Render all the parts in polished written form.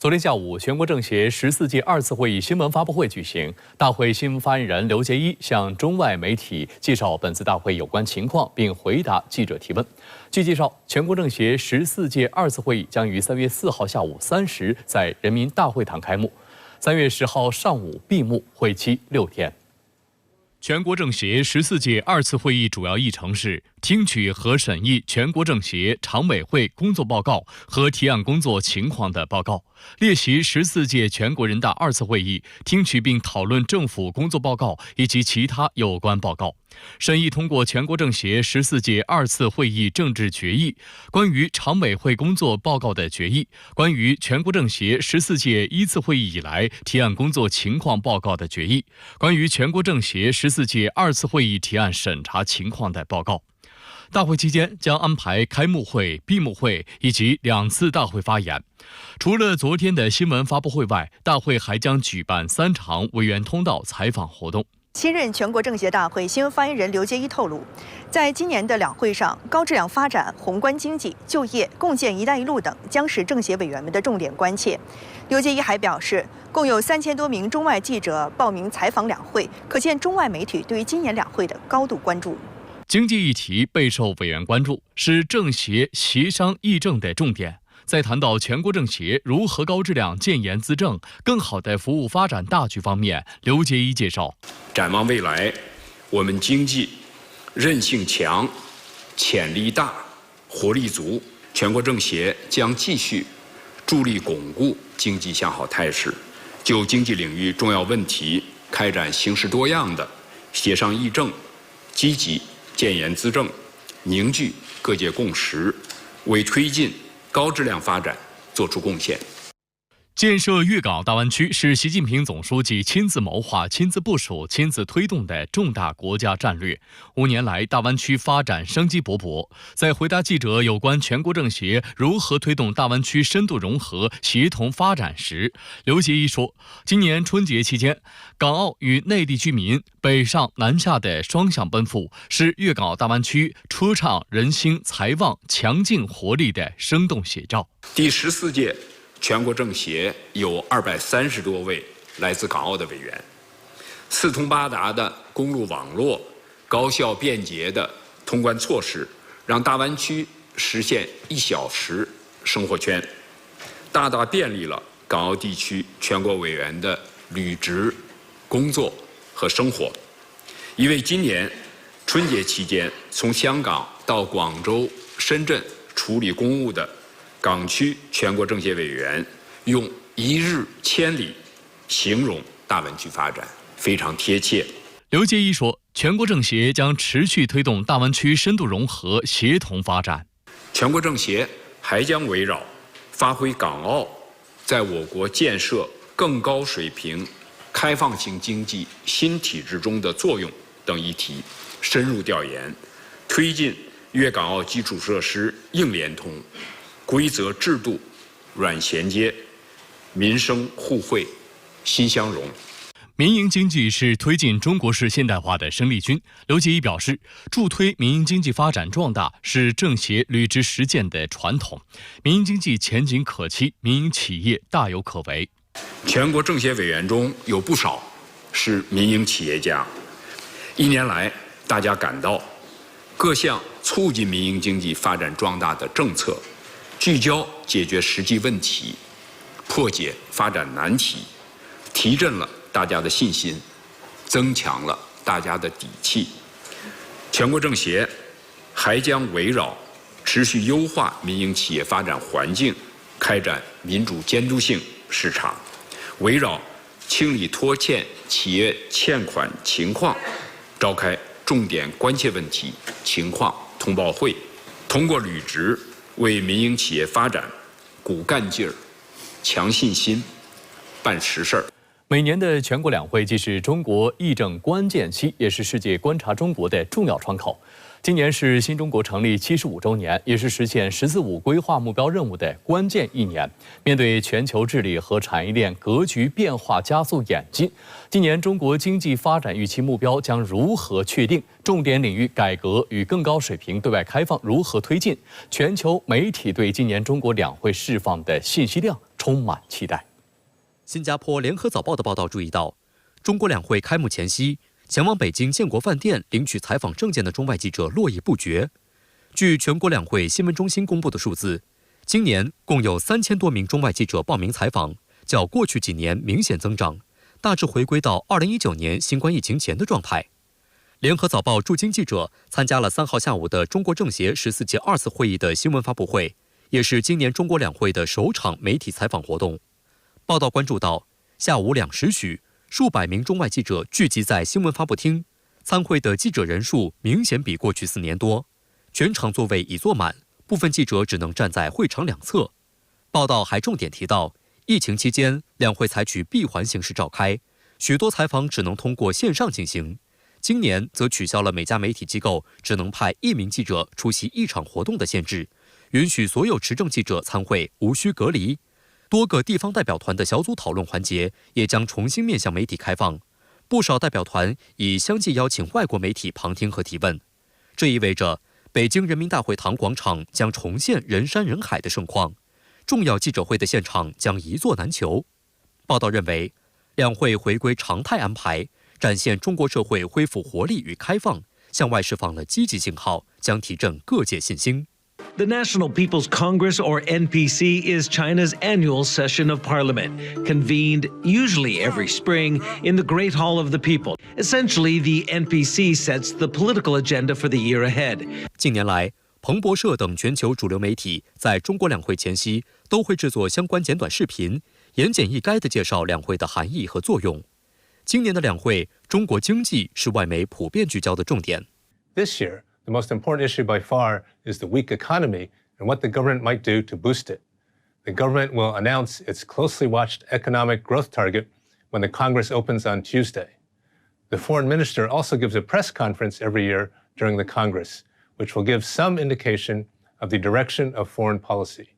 昨天下午，全国政协14届2次会议新闻发布会举行。大会新闻发言人刘杰一向中外媒体介绍本次大会有关情况，并回答记者提问。据介绍，全国政协14届2次会议将于3月4号下午3时在人民大会堂开幕，3月10号上午闭幕，会期6天。全国政协14届2次会议主要议程是听取和审议全国政协常委会工作报告和提案工作情况的报告，列席14届全国人大2次会议，听取并讨论政府工作报告以及其他有关报告，审议通过全国政协14届2次会议政治决议、关于常委会工作报告的决议、关于全国政协14届1次会议以来提案工作情况报告的决议、关于全国政协14届2次会议提案审查情况的报告。大会期间将安排开幕会、闭幕会以及2次大会发言。除了昨天的新闻发布会外，大会还将举办3场委员通道采访活动。新任全国政协大会新闻发言人刘杰一透露，在今年的两会上，高质量发展、宏观经济、就业、共建“一带一路”等将是政协委员们的重点关切。刘杰一还表示，共有3000多名中外记者报名采访两会，可见中外媒体对于今年两会的高度关注。经济议题备受委员关注，是政协协商议政的重点。在谈到全国政协如何高质量建言资政，更好地服务发展大局方面，刘杰一介绍，展望未来，我们经济韧性强、潜力大、活力足，全国政协将继续助力巩固经济向好态势，就经济领域重要问题开展形式多样的协商议政，积极建言资政，凝聚各界共识，为推进高质量发展作出贡献。建设粤港澳大湾区是习近平总书记亲自谋划、亲自部署、亲自推动的重大国家战略。5年来，大湾区发展生机勃勃。在回答记者有关全国政协如何推动大湾区深度融合、协同发展时，刘杰一说，今年春节期间，港澳与内地居民北上南下的双向奔赴，是粤港澳大湾区车畅人兴、财旺强劲活力的生动写照。第14届全国政协有230多位来自港澳的委员，四通八达的公路网络、高效便捷的通关措施，让大湾区实现1小时生活圈，大大便利了港澳地区全国委员的履职、工作和生活。因为今年春节期间从香港到广州、深圳处理公务的港区全国政协委员用1日千里形容大湾区发展，非常贴切。刘杰一说，全国政协将持续推动大湾区深度融合、协同发展。全国政协还将围绕发挥港澳在我国建设更高水平开放型经济新体制中的作用等议题，深入调研，推进粤港澳基础设施硬联通、规则制度软衔接、民生互惠心相融。民营经济是推进中国式现代化的生力军。刘杰一表示，助推民营经济发展壮大是政协履职实践的传统，民营经济前景可期，民营企业大有可为。全国政协委员中有不少是民营企业家，1年来大家感到各项促进民营经济发展壮大的政策聚焦解决实际问题，破解发展难题，提振了大家的信心，增强了大家的底气。全国政协还将围绕持续优化民营企业发展环境，开展民主监督性市场，围绕清理拖欠企业欠款情况，召开重点关切问题情况通报会，通过履职为民营企业发展鼓干劲儿、强信心、办实事儿。每年的全国两会既是中国议政关键期，也是世界观察中国的重要窗口。今年是新中国成立75周年，也是实现“十四五”规划目标任务的关键一年。面对全球治理和产业链格局变化加速演进，今年中国经济发展预期目标将如何确定？重点领域改革与更高水平对外开放如何推进？全球媒体对今年中国两会释放的信息量充满期待。新加坡联合早报的报道注意到，中国两会开幕前夕，前往北京建国饭店领取采访证件的中外记者络绎不绝。据全国两会新闻中心公布的数字，今年共有3000多名中外记者报名采访，较过去几年明显增长，大致回归到2019年新冠疫情前的状态。联合早报驻京记者参加了3号下午的中国政协14届2次会议的新闻发布会，也是今年中国两会的首场媒体采访活动。报道关注到，下午2时许，数百名中外记者聚集在新闻发布厅，参会的记者人数明显比过去4年多，全场座位已坐满，部分记者只能站在会场两侧。报道还重点提到，疫情期间两会采取闭环形式召开，许多采访只能通过线上进行。今年则取消了每家媒体机构只能派1名记者出席1场活动的限制，允许所有持证记者参会，无需隔离。多个地方代表团的小组讨论环节也将重新面向媒体开放，不少代表团已相继邀请外国媒体旁听和提问。这意味着北京人民大会堂广场将重现人山人海的盛况，重要记者会的现场将一座难求。报道认为，两会回归常态安排，展现中国社会恢复活力与开放，向外释放了积极信号，将提振各界信心。The National People's Congress, or NPC, is China's annual session of parliament, convened usually every spring in the Great Hall of the People. Essentially, the NPC sets the political agenda for the year ahead. 近年来，彭博社等全球主流媒体在中国两会前夕都会制作相关简短视频，言简意赅地介绍两会的含义和作用。今年的两会，中国经济是外媒普遍聚焦的重点。This year, the most important issue by far is the weak economy and what the government might do to boost it. The government will announce its closely watched economic growth target when the Congress opens on Tuesday. The foreign minister also gives a press conference every year during the Congress, which will give some indication of the direction of foreign policy.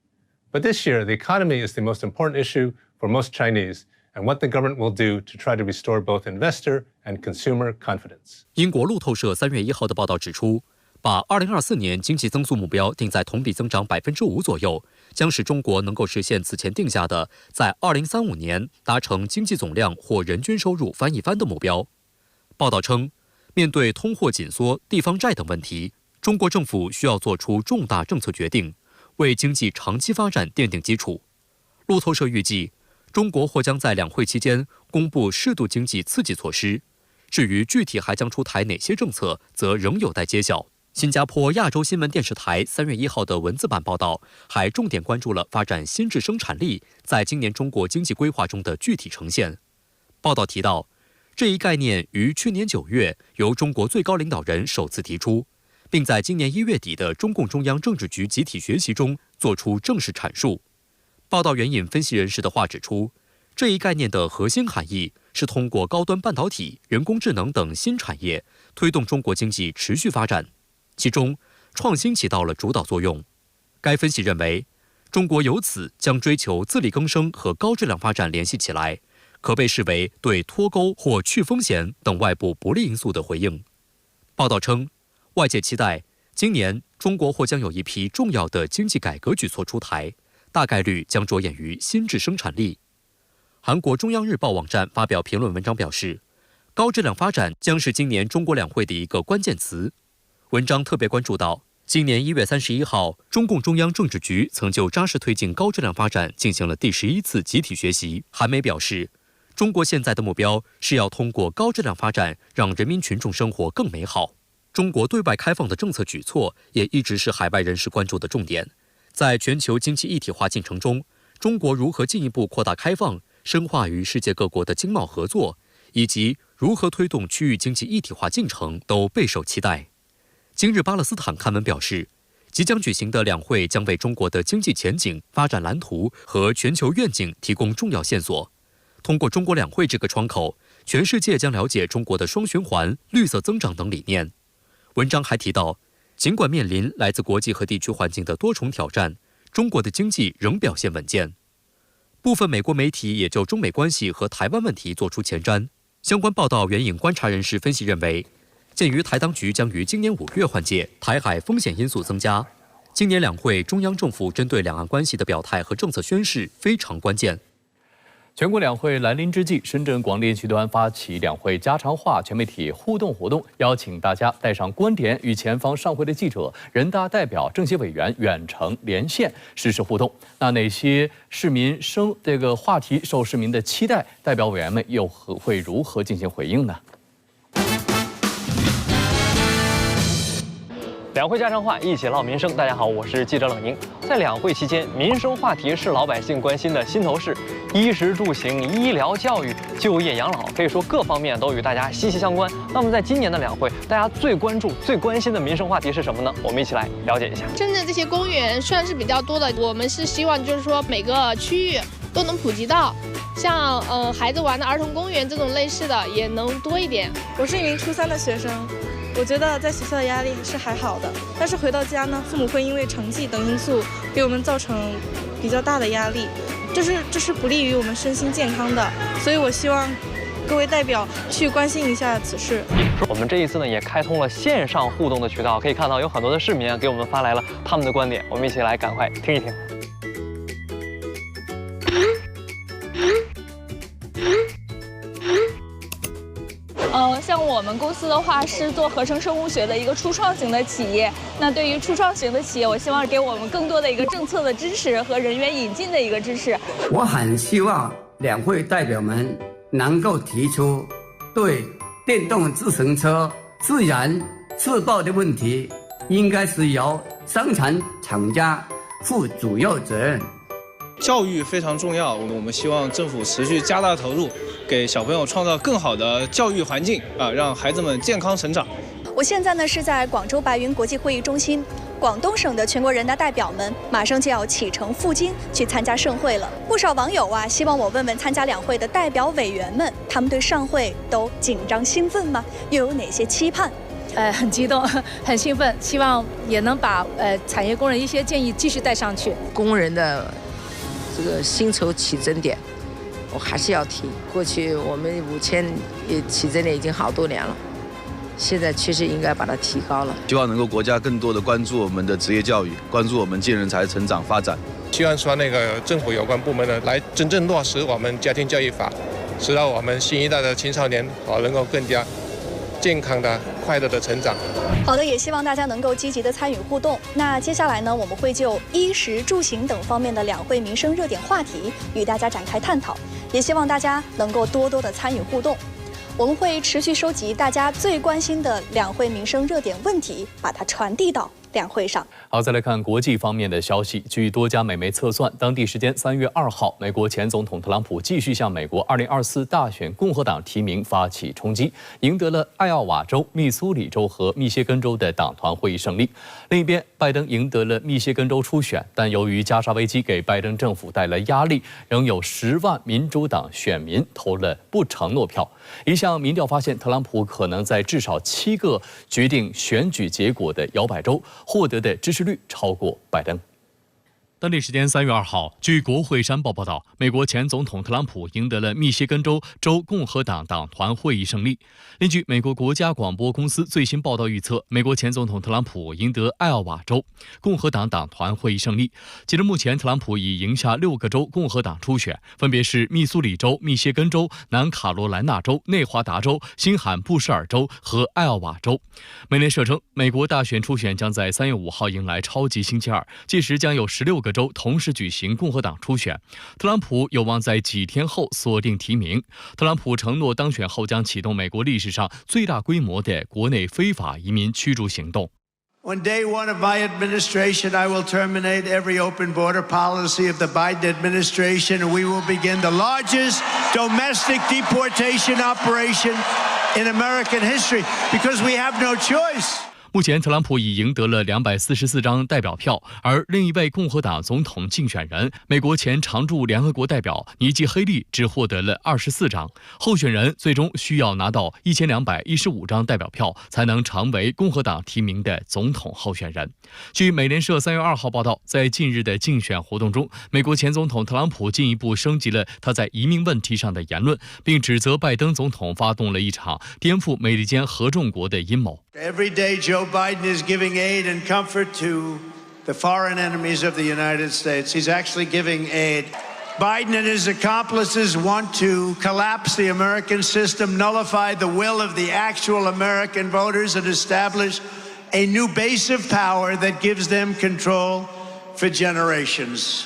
But this year, the economy is the most important issue for most Chinese, and what the government will do to try to restore both investor and consumer confidence. 英国路透社3月1号的报道指出，把2024年经济增速目标定在同比增长5%左右，将使中国能够实现此前定下的在2035年达成经济总量或人均收入翻一番的目标。报道称，面对通货紧缩、地方债等问题，中国政府需要做出重大政策决定，为经济长期发展奠定基础。路透社预计，中国或将在两会期间公布适度经济刺激措施，至于具体还将出台哪些政策，则仍有待揭晓。新加坡亚洲新闻电视台3月1号的文字版报道，还重点关注了发展新质生产力在今年中国经济规划中的具体呈现。报道提到，这一概念于去年9月由中国最高领导人首次提出，并在今年1月底的中共中央政治局集体学习中作出正式阐述。报道援引分析人士的话指出，这一概念的核心含义是通过高端半导体、人工智能等新产业推动中国经济持续发展，其中创新起到了主导作用。该分析认为，中国由此将追求自力更生和高质量发展联系起来，可被视为对脱钩或去风险等外部不利因素的回应。报道称，外界期待今年中国或将有一批重要的经济改革举措出台，大概率将着眼于新质生产力。韩国中央日报网站发表评论文章表示，高质量发展将是今年中国两会的一个关键词。文章特别关注到，今年1月31号，中共中央政治局曾就扎实推进高质量发展进行了第11次集体学习。韩媒表示，中国现在的目标是要通过高质量发展让人民群众生活更美好。中国对外开放的政策举措也一直是海外人士关注的重点。在全球经济一体化进程中，中国如何进一步扩大开放，深化与世界各国的经贸合作，以及如何推动区域经济一体化进程都备受期待。今日巴勒斯坦刊文表示，即将举行的两会将为中国的经济前景、发展蓝图和全球愿景提供重要线索。通过中国两会这个窗口，全世界将了解中国的双循环、绿色增长等理念。文章还提到，尽管面临来自国际和地区环境的多重挑战，中国的经济仍表现稳健。部分美国媒体也就中美关系和台湾问题做出前瞻。相关报道援引观察人士分析认为，鉴于台当局将于今年5月换届，台海风险因素增加，今年两会中央政府针对两岸关系的表态和政策宣示非常关键。全国两会来临之际，深圳广电集团发起两会家常话全媒体互动活动，邀请大家带上观点，与前方上会的记者、人大代表、政协委员远程连线实时互动。那哪些市民话题受市民的期待？代表委员们又会如何进行回应呢？两会家常话，一起唠民生。大家好，我是记者冷宁。在两会期间，民生话题是老百姓关心的心头事，衣食住行、医疗、教育、就业、养老，可以说各方面都与大家息息相关。那么在今年的两会，大家最关注、最关心的民生话题是什么呢？我们一起来了解一下。深圳这些公园算是比较多的，我们是希望就是说每个区域都能普及到，像孩子玩的儿童公园这种类似的也能多一点。我是一名初3的学生。我觉得在学校的压力是还好的，但是回到家呢，父母会因为成绩等因素给我们造成比较大的压力，这是不利于我们身心健康的，所以我希望各位代表去关心一下此事。我们这一次呢也开通了线上互动的渠道，可以看到有很多的市民给我们发来了他们的观点，我们一起来赶快听一听。像我们公司的话是做合成生物学的一个初创型的企业。那对于初创型的企业，我希望给我们更多的一个政策的支持和人员引进的一个支持。我很希望两会代表们能够提出对电动自行车自燃自爆的问题，应该是由生产厂家负主要责任。教育非常重要，我们希望政府持续加大投入，给小朋友创造更好的教育环境让孩子们健康成长。我现在呢是在广州白云国际会议中心，广东省的全国人大代表们马上就要启程赴京去参加盛会了。不少网友希望我问问参加两会的代表委员们，他们对上会都紧张兴奋吗？又有哪些期盼？很激动，很兴奋，希望也能把产业工人一些建议继续带上去。工人的这个薪酬起征点，我还是要提。过去我们5000也起征点已经好多年了，现在确实应该把它提高了。希望能够国家更多的关注我们的职业教育，关注我们建人才成长发展。希望说政府有关部门呢来真正落实我们家庭教育法，使到我们新一代的青少年能够更加健康的、快乐的成长。好的，也希望大家能够积极的参与互动。那接下来呢，我们会就衣食住行等方面的两会民生热点话题与大家展开探讨，也希望大家能够多多的参与互动。我们会持续收集大家最关心的两会民生热点问题，把它传递到两会上。好，再来看国际方面的消息。据多家美媒测算，当地时间3月2号，美国前总统特朗普继续向美国2024大选共和党提名发起冲击，赢得了艾奥瓦州、密苏里州和密歇根州的党团会议胜利。另一边，拜登赢得了密歇根州初选，但由于加沙危机给拜登政府带来压力，仍有10万民主党选民投了不承诺票。一项民调发现，特朗普可能在至少7个决定选举结果的摇摆州获得的支持率超过拜登。当地时间3月2号，据国会山报报道，美国前总统特朗普赢得了密歇根州共和党党团会议胜利。另据美国国家广播公司最新报道预测，美国前总统特朗普赢得艾奥瓦州共和党党团会议胜利。截至目前，特朗普已赢下6个州共和党初选，分别是密苏里州、密歇根州、南卡罗来纳州、内华达州、新罕布什尔州和艾奥瓦州。美联社称，美国大选初选将在3月5号迎来超级星期二，届时将有16个州同时举行共和党初选。特朗普有望在几天后锁定提名。特朗普承诺当选后将启动美国历史上最大规模的国内非法移民驱逐行动。On day one of my administration, I will terminate every open border policy of the Biden administration, and we will begin the largest domestic deportation operation in American history because we have no choice. 目前，特朗普已赢得了244张代表票，而另一位共和党总统竞选人、美国前常驻联合国代表尼基·黑利只获得了24张。候选人最终需要拿到1215张代表票，才能成为共和党提名的总统候选人。据美联社3月2号报道，在近日的竞选活动中，美国前总统特朗普进一步升级了他在移民问题上的言论，并指责拜登总统发动了一场颠覆美利坚合众国的阴谋。Every day, Joe Biden is giving aid and comfort to the foreign enemies of the United States. He's actually giving aid. Biden and his accomplices want to collapse the American system, nullify the will of the actual American voters, and establish a new base of power that gives them control for generations.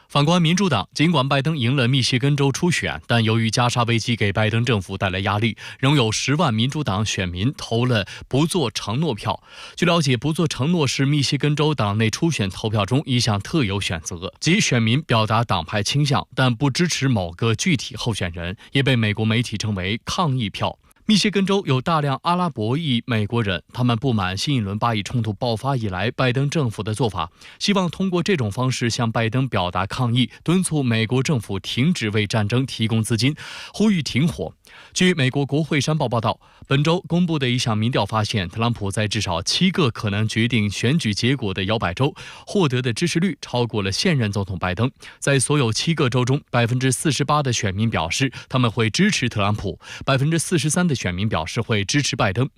反观民主党，尽管拜登赢了密歇根州初选，但由于加沙危机给拜登政府带来压力，仍有10万民主党选民投了不做承诺票。据了解，不做承诺是密歇根州党内初选投票中一项特有选择，即选民表达党派倾向，但不支持某个具体候选人，也被美国媒体称为抗议票。密歇根州有大量阿拉伯裔美国人，他们不满新一轮巴以冲突爆发以来拜登政府的做法，希望通过这种方式向拜登表达抗议，敦促美国政府停止为战争提供资金，呼吁停火。据美国国会山报报道，本周公布的一项民调发现，特朗普在至少7个可能决定选举结果的摇摆州获得的支持率超过了现任总统拜登。在所有7个州中，48%的选民表示他们会支持特朗普，43%的选民表示会支持拜登。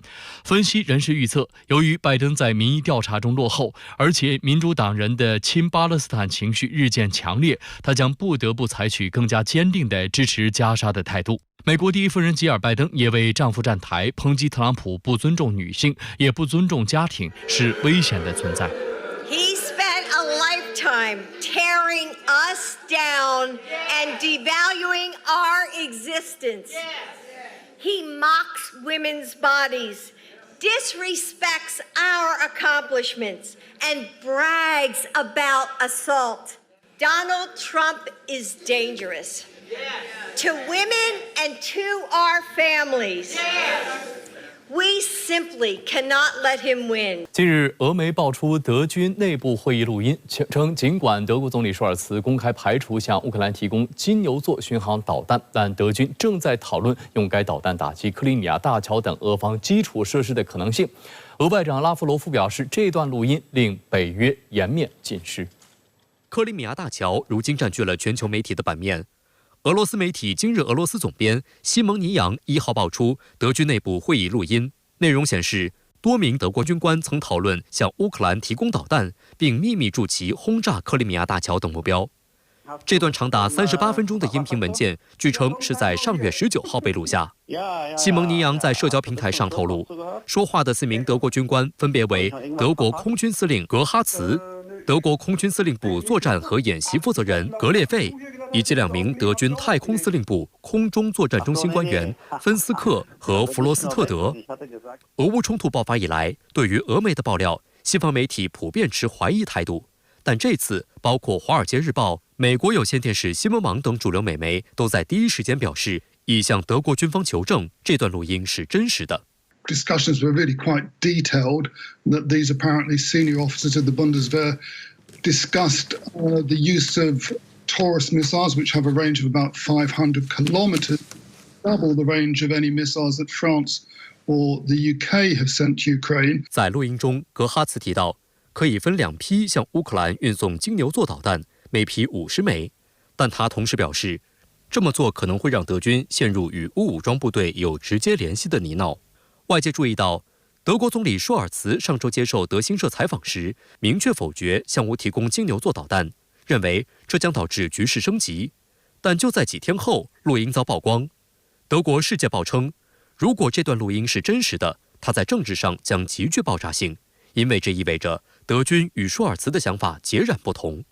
分析人士预测，由于拜登在民意调查中落后，而且民主党人的亲巴勒斯坦情绪日渐强烈，他将不得不采取更加坚定的支持加沙的态度。美国第一夫人吉尔拜登也为丈夫站台，抨击特朗普不尊重女性，也不尊重家庭，是危险的存在。He spent a lifetime tearing us down and devaluing our existence. He mocks women's bodies, disrespects our accomplishments, and brags about assault. Donald Trump is dangerous. To women and to our families, we simply cannot let him win. 近日，俄媒爆出德军内部会议录音，称尽管德国总理舒尔茨公开排除向乌克兰提供金牛座巡航导弹，但德军正在讨论用该导弹打击克里米亚大桥等俄方基础设施的可能性。俄外长拉夫罗夫表示，这段录音令北约颜面尽失。克里米亚大桥如今占据了全球媒体的版面。俄罗斯媒体今日俄罗斯总编西蒙尼扬1号爆出德军内部会议录音，内容显示，多名德国军官曾讨论向乌克兰提供导弹，并秘密助其轰炸克里米亚大桥等目标。这段长达38分钟的音频文件，据称是在上月19号被录下。西蒙尼扬在社交平台上透露，说话的4名德国军官分别为德国空军司令格哈茨、德国空军司令部作战和演习负责人格列费，以及2名德军太空司令部空中作战中心官员芬斯克和弗罗斯特德。俄乌冲突爆发以来，对于俄媒的爆料，西方媒体普遍持怀疑态度，但这次包括《华尔街日报》、美国有线电视新闻网等主流美媒都在第一时间表示，已向德国军方求证这段录音是真实的。Discussions were really quite detailed, that these apparently senior officers of the Bundeswehr discussed the use of Taurus missiles, which have a range of about 500 kilometers, double the range of any missiles that France or the UK have sent to Ukraine. 在录音中，格哈茨提到，可以分2批向乌克兰运送金牛座导弹，每批50枚。但他同时表示，这么做可能会让德军陷入与乌武装部队有直接联系的泥淖。外界注意到，德国总理舒尔茨上周接受德新社采访时，明确否决向乌提供金牛座导弹，认为这将导致局势升级。但就在几天后，录音遭曝光。德国《世界报》称，如果这段录音是真实的，它在政治上将极具爆炸性，因为这意味着德军与舒尔茨的想法截然不同。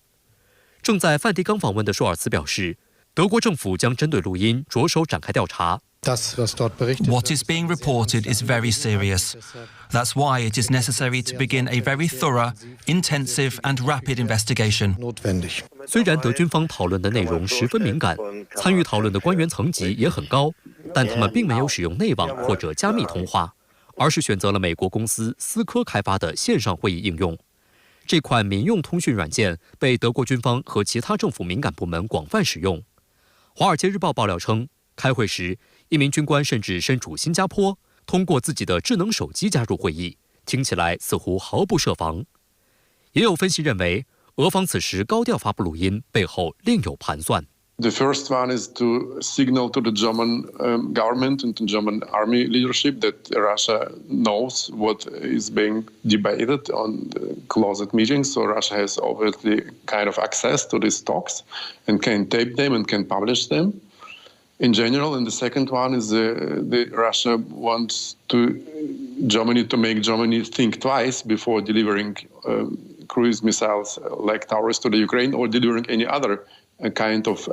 正在梵蒂冈访问的舒尔茨表示，德国政府将针对录音着手展开调查。What is being reported is very serious. That's why it is necessary to begin a very thorough, intensive and rapid investigation. 虽然德军方讨论的内容十分敏感，参与讨论的官员层级也很高，但他们并没有使用内网或者加密通话，而是选择了美国公司思科开发的线上会议应用。这款民用通讯软件被德国军方和其他政府敏感部门广泛使用。《华尔街日报》爆料称，开会时，一名军官甚至身处新加坡，通过自己的智能手机加入会议，听起来似乎毫不设防。也有分析认为，俄方此时高调发布录音背后另有盘算。The first one is to signal to the German government and the German army leadership that Russia knows what is being debated on the closet meetings. So Russia has obviously kind of access to these talks and can tape them and can publish them in general. And the second one is Russia wants Germany to make Germany think twice before delivering cruise missiles like Taurus to the Ukraine or delivering any other kind of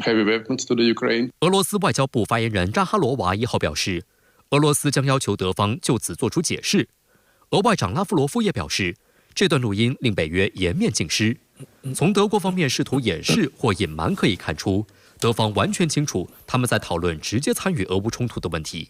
heavy weapons to the Ukraine. 俄罗斯外交部发言人扎哈罗娃1号表示，俄罗斯将要求德方就此作出解释。俄外长拉夫罗夫也表示，这段录音令北约颜面尽失。从德国方面试图掩饰或隐瞒可以看出，德方完全清楚他们在讨论直接参与俄乌冲突的问题。